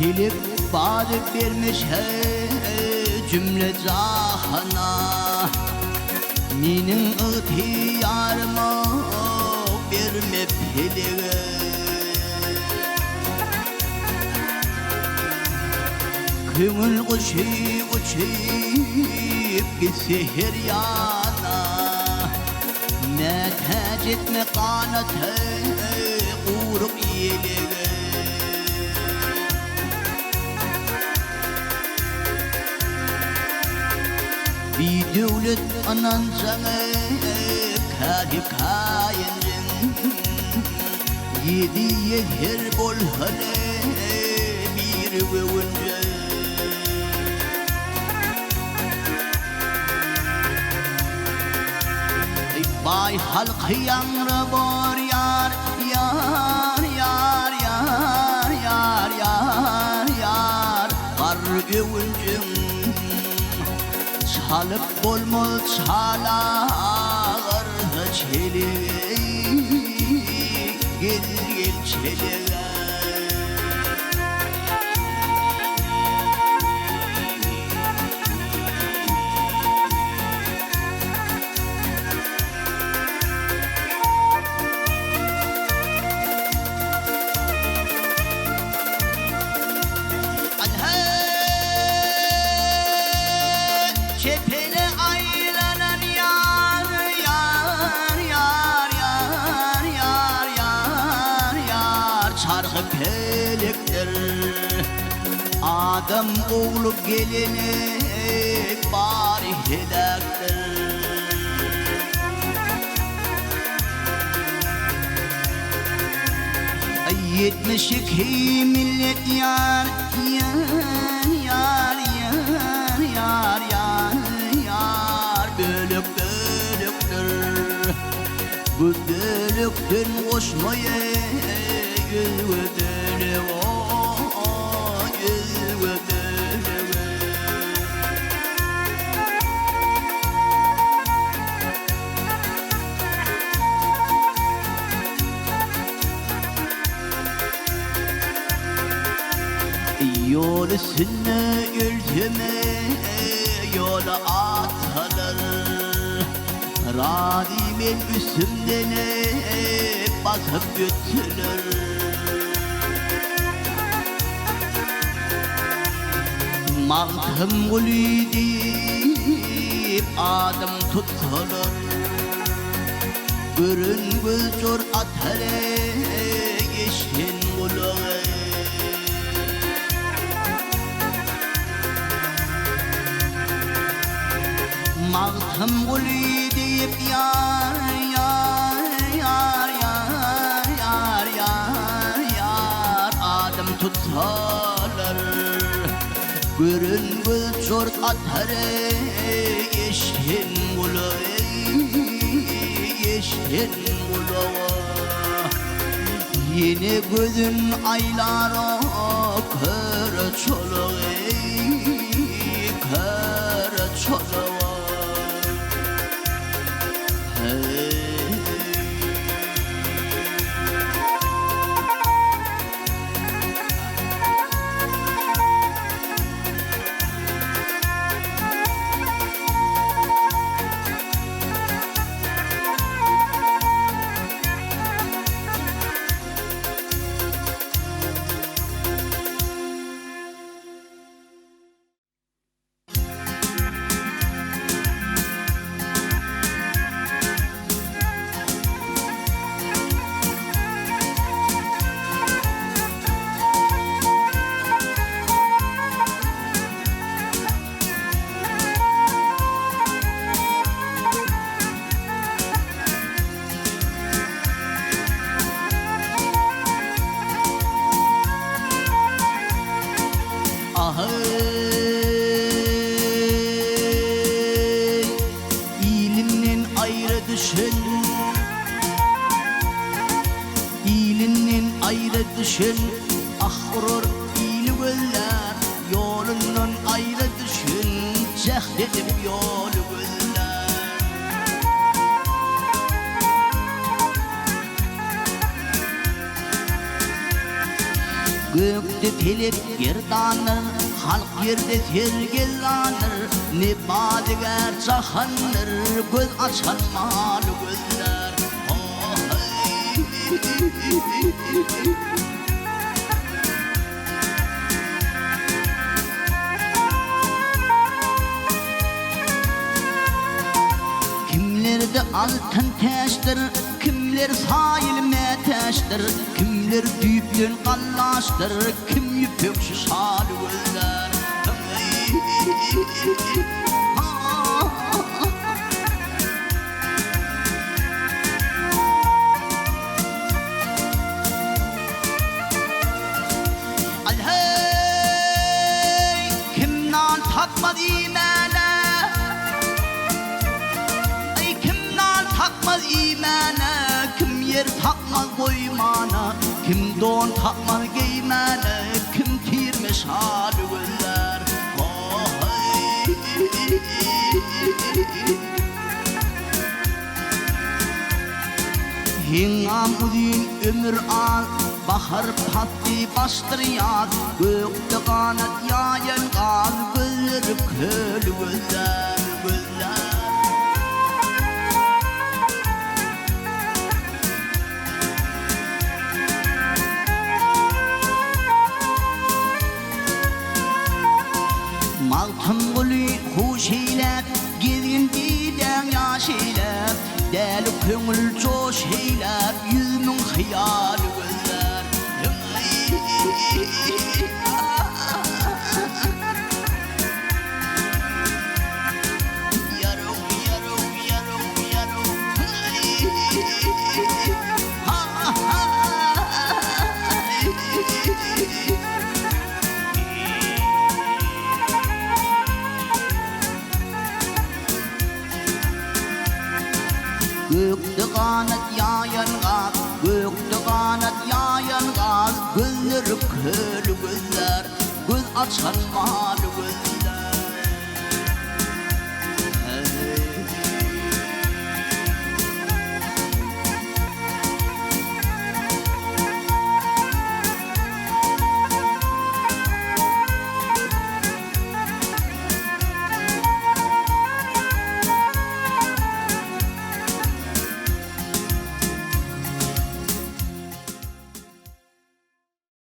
Bilip balık vermiş cümle cahana. Minin ihtiyarıma verme peliğe. Kımıl kuşu uçup gitse her yana. Ne tecet ne kanatı kuyruk yeleğe. Bir devlet anan sana kadip kayınrın. Yediye her bol hale bir vevunca. Bay halkı yanrı bor yar, yar, yar, yar, yar, yar, yar. Var gövüncüm çalıp bolmol çalar çeliğe. Gel gel çeliğe. Çepele aylanan yar, yar, yar, yar, yar, yar, yar. Çarkı pelektir adam oğlu gelini bari helaktir. 72 millet yar, yar, yar, yar, yar, yar, yar. Bölük bölüktür, bu bölükten koşmaya yüzüdür, o yüzüdür. Yol üstüne ülkeme yola atılır. Radimin üstümden basıp götürür. Mantım gülü deyip adım tutulur. Görün gülcur atale geçtin kulağı. Mağtım gülü deyip yar, yar, yar, yar, yar, yar, yar. Adım tutarlar. Görün gülçor atarı yeşil gülü, yeşil gülü. Yine gözün aylara kör çoluğu, kör çoluğu. İlimden ayrı düşün, ilinden ayrı düşün. Ahurur ili güller, yolundan ayrı düşün. Cehledip yolu güller. Gökte telep gerdanır, halk yerde sergelanır. Ne badiger cahanır, göz açan mal gözler. Kimlerde altın taştır, kimler sayılma taştır, kimler düplün kallaştır, kim yüpökşü şal gözler. Alhey, kimden takmaz imana, ay kimden takmaz imana, kim yer takmaz koymana, kim don takmaz giymana, kim tirme şal gözler. Hingam udin ömür al, bahar patti bastır yaz, gökte kanat yayan gaz, gözler köl gözler, gözler. Maltın gülü huş eylep, gezgin diden yaş eylep, deli köngül coş eylep, yüzümün hıyal gözler. Yarım, yarım, yarım, yarım. Gökte kanat yayan gaz, gökte kanat yayan gaz, gözleri köl gözler, göz açan mal gözler.